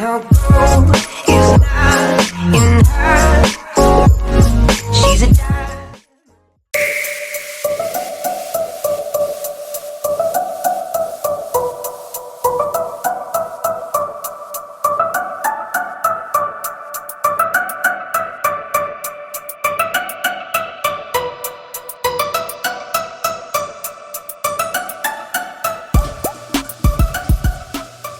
No gold is not in her. She's a diamond.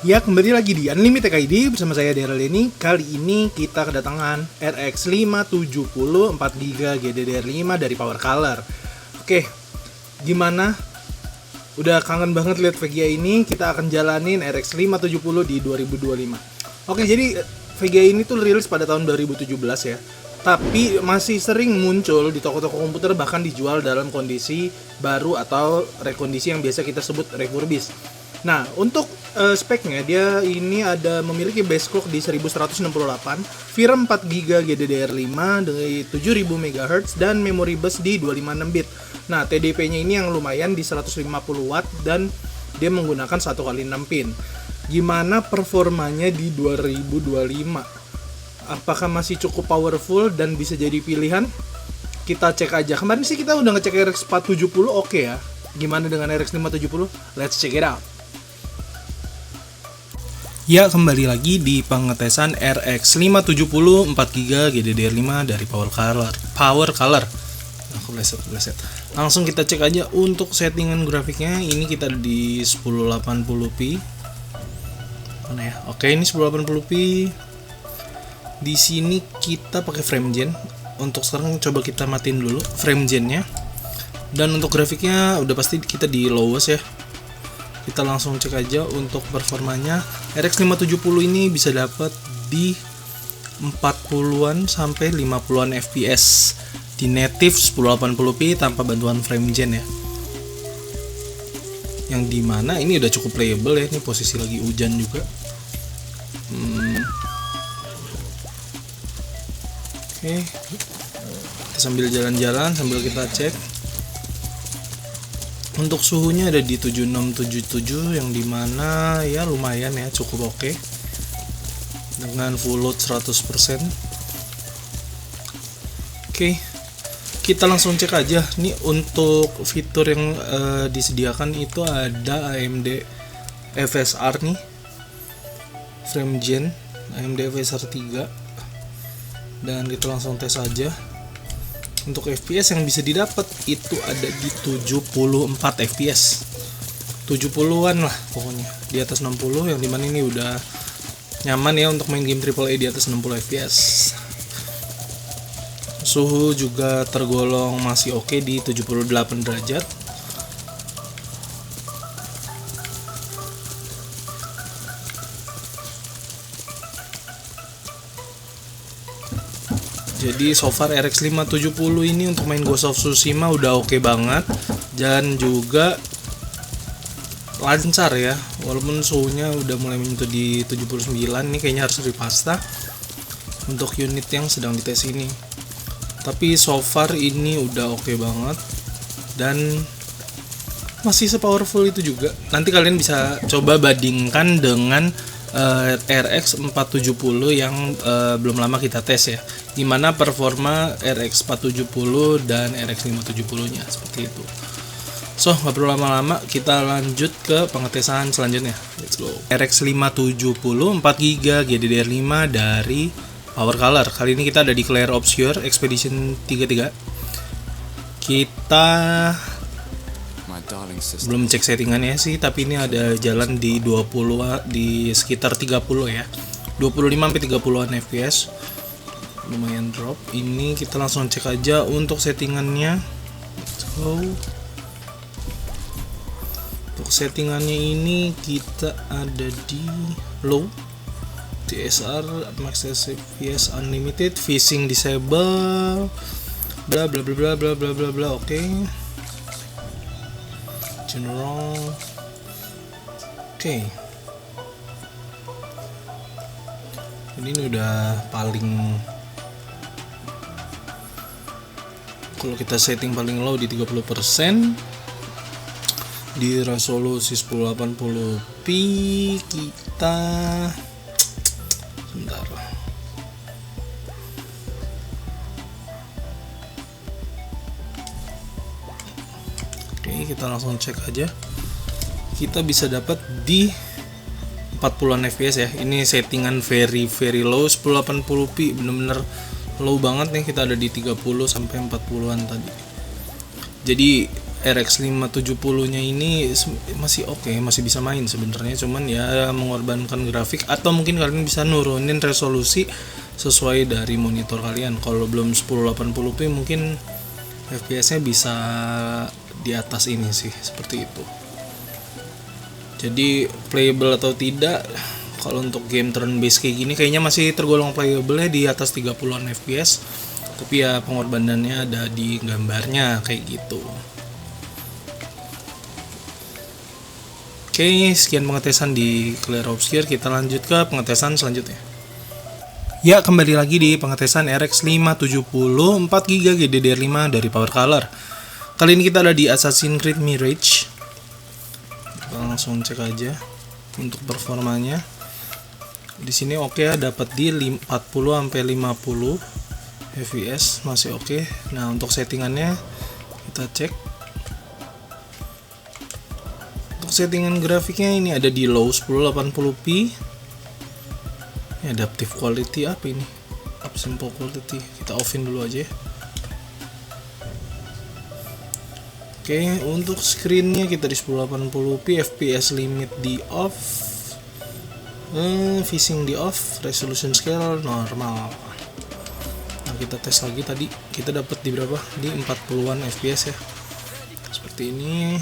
Ya, kembali lagi di Unlimited ID bersama saya Daryl ini. Kali ini kita kedatangan RX 570 4GB GDDR5 dari Power Color. Oke, gimana? Udah kangen banget lihat VGA ini? Kita akan jalanin RX 570 di 2025. Oke, jadi VGA ini tuh rilis pada tahun 2017 ya. Tapi masih sering muncul di toko-toko komputer, bahkan dijual dalam kondisi baru atau rekondisi yang biasa kita sebut refurbished. Nah, untuk speknya dia ini ada memiliki base clock di 1168, VRAM 4GB GDDR5 dari 7000 MHz dan memory bus di 256 bit. Nah, TDP-nya ini yang lumayan di 150 watt dan dia menggunakan 1x6 pin. Gimana performanya di 2025? Apakah masih cukup powerful dan bisa jadi pilihan? Kita cek aja. Kemarin sih kita udah ngecek RX 470 oke ya. Gimana dengan RX 570? Let's check it out. Ya, kembali lagi di pengetesan RX 570 4GB GDDR5 dari Power Color. Aku bleset. Langsung kita cek aja untuk settingan grafiknya. Ini kita di 1080p. Mana ya? Oke, ini 1080p. Di sini kita pakai frame gen. Untuk sekarang coba kita matiin dulu frame gennya. Dan untuk grafiknya udah pasti kita di lowest ya. Kita langsung cek aja untuk performanya. RX 570 ini bisa dapat di 40-an sampai 50-an fps di native 1080p tanpa bantuan frame gen ya. Yang dimana ini udah cukup playable ya. Ini posisi lagi hujan juga. Oke. Kita sambil jalan-jalan sambil kita cek. Untuk suhunya ada di 7677 yang dimana ya lumayan ya, cukup oke. Dengan full load 100%. Oke, kita langsung cek aja. Nih untuk fitur yang disediakan itu ada AMD FSR nih, frame gen AMD FSR 3. Dan kita langsung tes aja. Untuk FPS yang bisa didapat itu ada di 74 FPS 70-an lah pokoknya, di atas 60, yang dimana ini udah nyaman ya untuk main game AAA di atas 60 FPS. Suhu juga tergolong masih oke di 78 derajat. Jadi so far RX 570 ini untuk main Ghost of Tsushima udah oke banget. Dan juga lancar ya. Walaupun suhunya udah mulai menyentuh di 79. Ini kayaknya harus repasta untuk unit yang sedang dites ini. Tapi so far ini udah oke banget. Dan masih sepowerful itu juga. Nanti kalian bisa coba bandingkan dengan RX 470 yang belum lama kita tes ya, dimana performa RX 470 dan RX 570 nya seperti itu. So nggak perlu lama-lama, kita lanjut ke pengetesan selanjutnya. Let's go. RX 570 4GB GDDR5 dari Power Color. Kali ini kita ada di Clair Obscure Expedition 33. Kita belum cek settingannya sih, tapi ini ada jalan di 20 di sekitar 30 ya. 25 sampai 30-an fps. Lumayan drop. Ini kita langsung cek aja untuk settingannya. Let's go. Untuk settingannya ini kita ada di low, DSR max FPS unlimited, phasing disable, bla bla bla bla bla bla bla. Oke. General. Oke. Ini udah paling, kalau kita setting paling low di 30%, di resolusi 1080p kita Color. Oke, kita langsung cek aja. Kita bisa dapat di 40-an fps ya. Ini settingan very low, 1080p, bener-bener low banget nih. Kita ada di 30 sampai 40-an tadi. Jadi RX 570 nya ini masih oke, masih bisa main sebenarnya, cuman ya mengorbankan grafik, atau mungkin kalian bisa nurunin resolusi sesuai dari monitor kalian. Kalau belum 1080p mungkin FPS nya bisa di atas ini sih, seperti itu. Jadi playable atau tidak, kalau untuk game turn based kayak gini kayaknya masih tergolong playable ya, di atas 30-an fps. Tapi ya pengorbanannya ada di gambarnya kayak gitu. Oke, sekian pengetesan di Clear Obscure. Kita lanjut ke pengetesan selanjutnya. Ya, kembali lagi di pengetesan RX 570 4GB GDDR5 dari Power Color. Kali ini kita ada di Assassin's Creed Mirage. Kita langsung cek aja untuk performanya. Di sini oke ya, dapat di 40 sampai 50 fps, masih oke. Nah, untuk settingannya kita cek. Untuk settingan grafiknya ini ada di low 1080p. Ini adaptive quality apa ini? Up simple quality. Kita offin dulu aja ya. Oke, untuk screennya kita di 1080p, fps limit di off, phasing di off, resolution scale normal. Nah, kita tes lagi, tadi kita dapat di berapa? Di 40-an fps ya. Seperti ini.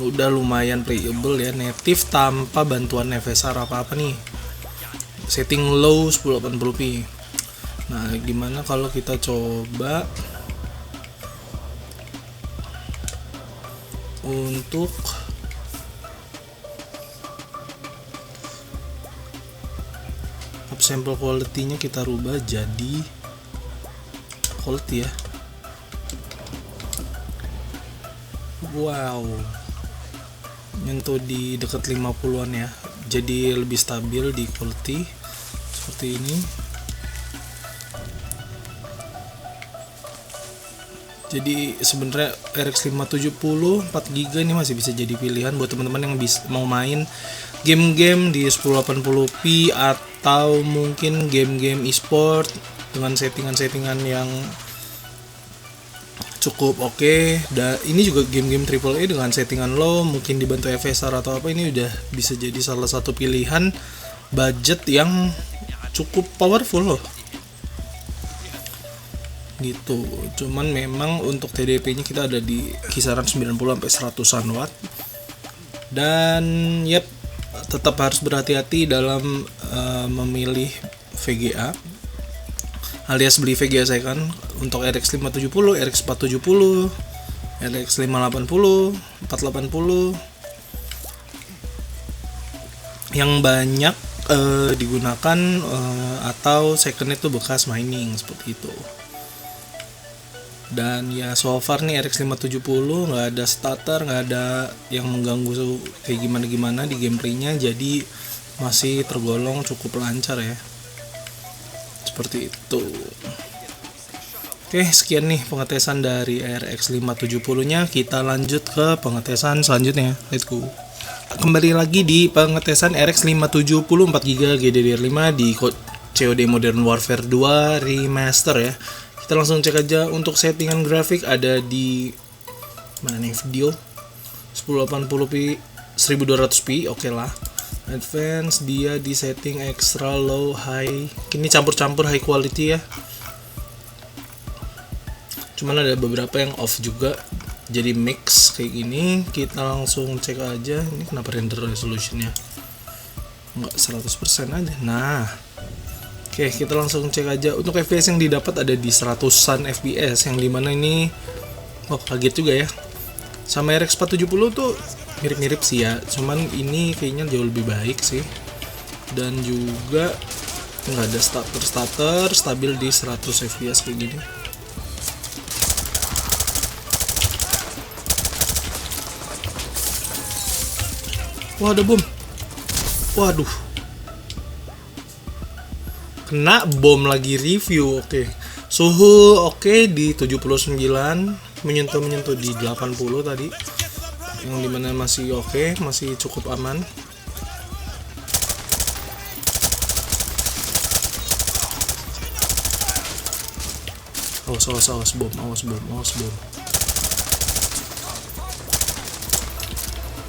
Udah lumayan playable ya, native tanpa bantuan FSR apa-apa nih. Setting low 1080p. Nah, gimana kalau kita coba untuk upsample quality-nya kita rubah jadi quality ya. Wow, nyentuh di dekat 50-an ya, jadi lebih stabil di quality seperti ini. Jadi sebenarnya RX 570 4GB ini masih bisa jadi pilihan buat teman-teman yang mau main game-game di 1080p atau mungkin game-game e-sport dengan settingan-settingan yang cukup oke. Dan ini juga game-game AAA dengan settingan low, mungkin dibantu FSR atau apa, ini udah bisa jadi salah satu pilihan budget yang cukup powerful loh. Gitu. Cuman memang untuk TDP-nya kita ada di kisaran 90 sampai 100-an watt. Dan yep, tetap harus berhati-hati dalam memilih VGA. Alias beli VGA saya kan untuk RX 570, RX 470, RX 580, 480 yang banyak digunakan atau second itu bekas mining seperti itu. Dan ya so far nih RX 570 nggak ada stutter, nggak ada yang mengganggu kayak gimana-gimana di gameplaynya, jadi masih tergolong cukup lancar ya. Seperti itu. Oke, sekian nih pengetesan dari RX 570 nya. Kita lanjut ke pengetesan selanjutnya. Let's go. Kembali lagi di pengetesan RX 570 4GB GDDR5 di COD Modern Warfare 2 Remaster ya. Kita langsung cek aja. Untuk settingan grafik ada di mana nih video 1080p 1200p, oke lah. Advance dia di setting extra low high. Ini campur-campur high quality ya. Cuman ada beberapa yang off juga, jadi mix kayak gini. Kita langsung cek aja. Ini kenapa render resolutionnya nggak 100% aja. Nah, oke, kita langsung cek aja. Untuk FPS yang didapat ada di 100-an FPS, yang dimana ini kaget juga ya. Sama RX 470 tuh mirip-mirip sih ya, cuman ini kayaknya jauh lebih baik sih. Dan juga nggak ada stutter, stabil di 100 FPS kayak gini. Wah, ada bom. Waduh. kena bom lagi review. Oke. Suhu oke di 79, menyentuh di 80 tadi. Yang dimana masih oke, masih cukup aman. Awas bom.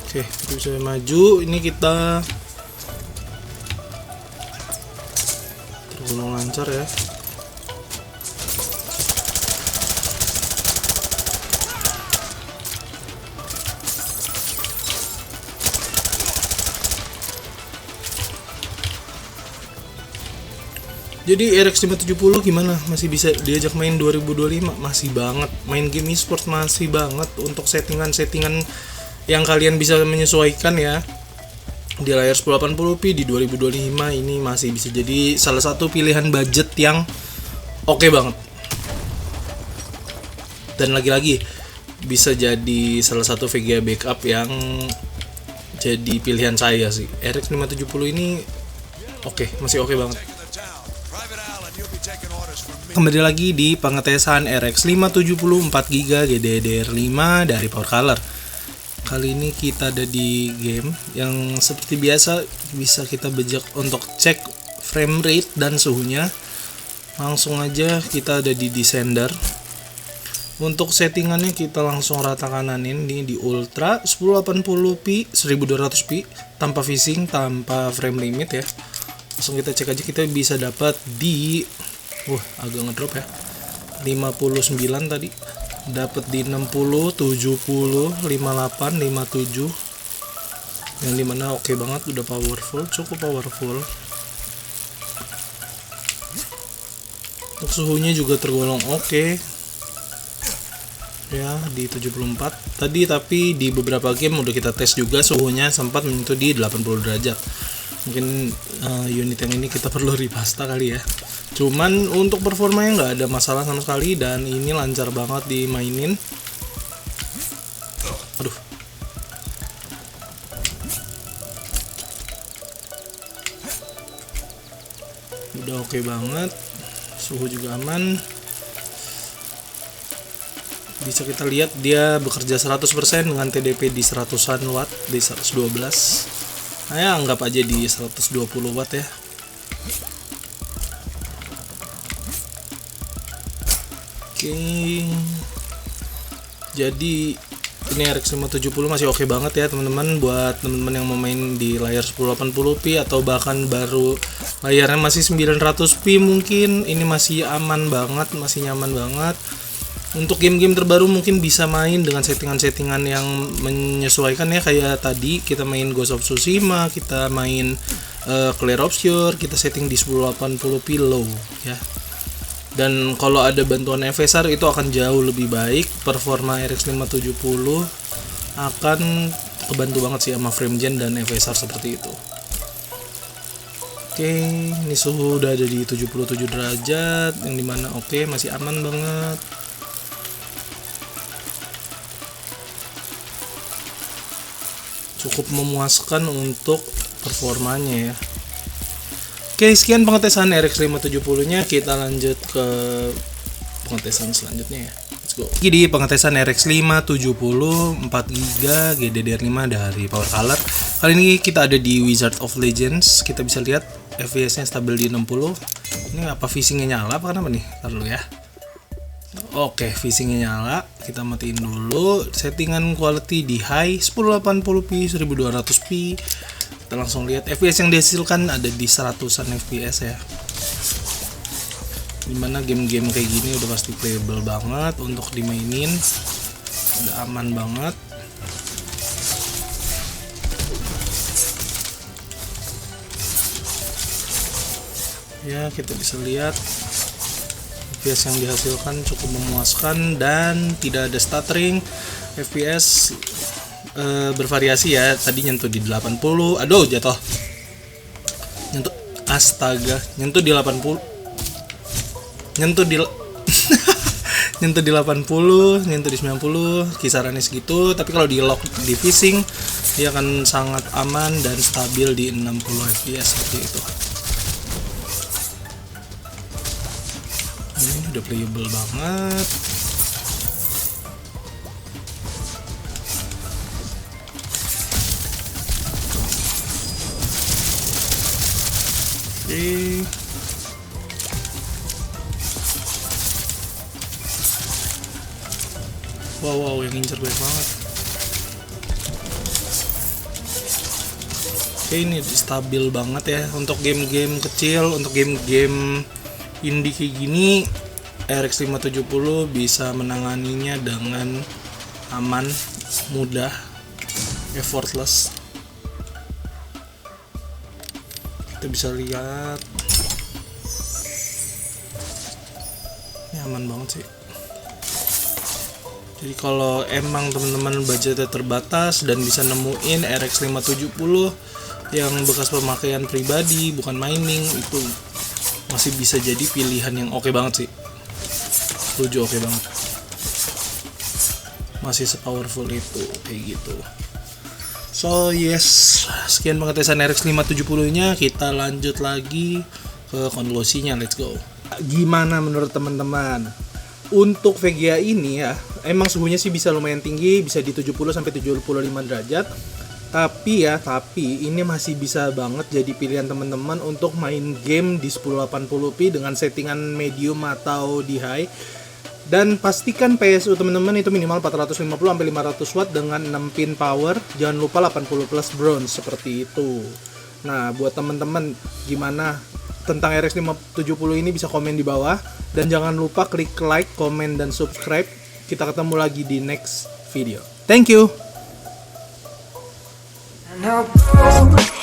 Oke, kita bisa maju. Ini kita tergolong lancar ya. Jadi RX 570 gimana? Masih bisa diajak main 2025? Masih banget. Main game e-sport masih banget. Untuk settingan-settingan yang kalian bisa menyesuaikan ya, di layar 1080p di 2025 ini masih bisa jadi salah satu pilihan budget yang oke banget. Dan lagi-lagi bisa jadi salah satu VGA backup yang jadi pilihan saya sih. RX 570 ini masih oke banget. Kembali lagi di pengetesan RX 570 4GB GDDR5 dari Power Color. Kali ini kita ada di game yang seperti biasa bisa kita bejak untuk cek frame rate dan suhunya. Langsung aja kita ada di Descender. Untuk settingannya kita langsung rata kananin di Ultra 1080p 1200p tanpa phishing, tanpa frame limit ya. Langsung kita cek aja, kita bisa dapat di agak ngedrop ya, 59 tadi, dapat di 60, 70, 58, 57, yang dimana oke banget, udah powerful, cukup powerful. Untuk suhunya juga tergolong oke ya, di 74 tadi, tapi di beberapa game udah kita tes juga suhunya sempat menyentuh di 80 derajat. Mungkin unit yang ini kita perlu ripasta kali ya. Cuman untuk performanya nggak ada masalah sama sekali dan ini lancar banget dimainin. Aduh. Udah oke banget. Suhu juga aman. Bisa kita lihat dia bekerja 100% dengan TDP di 100-an watt, di 112. Nah ya, anggap aja di 120 watt ya. Oke. Jadi ini RX 570 masih oke banget ya teman-teman, buat teman-teman yang mau main di layar 1080p atau bahkan baru layarnya masih 900p mungkin, ini masih aman banget, masih nyaman banget. Untuk game-game terbaru mungkin bisa main dengan settingan-settingan yang menyesuaikan ya, kayak tadi kita main Ghost of Tsushima, kita main Clear Obscure, kita setting di 1080p low ya. Dan kalau ada bantuan FSR itu akan jauh lebih baik, performa RX 570 akan kebantu banget sih sama frame gen dan FSR seperti itu. Oke, ini suhu udah ada di 77 derajat, yang dimana masih aman banget. Cukup memuaskan untuk performanya ya. Oke, sekian pengetesan RX 570 nya, kita lanjut ke pengetesan selanjutnya ya. Let's go. Di pengetesan RX 570 4GB GDDR5 dari Power Color. Kali ini kita ada di Wizard of Legends. Kita bisa lihat FPS nya stabil di 60. Ini apa phishingnya nyala apa kenapa nih? Ntar dulu ya. Oke, phishingnya nyala, kita matiin dulu. Settingan quality di high 1080p 1200p. Kita langsung lihat FPS yang dihasilkan ada di 100-an FPS ya. Dimana game-game kayak gini udah pasti playable banget untuk dimainin, udah aman banget. Ya, kita bisa lihat FPS yang dihasilkan cukup memuaskan dan tidak ada stuttering. FPS bervariasi ya, tadi nyentuh di 80, aduh jatuh, nyentuh, astaga, nyentuh di 80, nyentuh di nyentuh di 80, nyentuh di 90, kisarannya segitu. Tapi kalau di lock di phishing dia akan sangat aman dan stabil di 60 fps seperti itu. ini udah playable banget. Oke. Wow, yang ngincer banyak banget. Oke, ini stabil banget ya untuk game-game kecil, untuk game-game indie kayak gini. RX 570 bisa menanganinya dengan aman, mudah, effortless. Kita bisa lihat ini aman banget sih. Jadi kalau emang teman-teman budgetnya terbatas dan bisa nemuin RX 570 yang bekas pemakaian pribadi bukan mining, itu masih bisa jadi pilihan yang oke banget sih. Setuju, oke banget. Masih sepowerful itu kayak gitu. So yes, sekian pengetesan RX 570 nya. Kita lanjut lagi ke konklusinya, let's go. Gimana menurut teman-teman? Untuk VGA ini ya, emang suhunya sih bisa lumayan tinggi, bisa di 70 sampai 75 derajat. Tapi ini masih bisa banget jadi pilihan teman-teman untuk main game di 1080p dengan settingan medium atau di high. Dan pastikan PSU teman-teman itu minimal 450 sampai 500 watt dengan 6 pin power. Jangan lupa 80 plus bronze seperti itu. Nah, buat teman-teman gimana tentang RX 570 ini bisa komen di bawah. Dan jangan lupa klik like, komen, dan subscribe. Kita ketemu lagi di next video. Thank you! And I'll go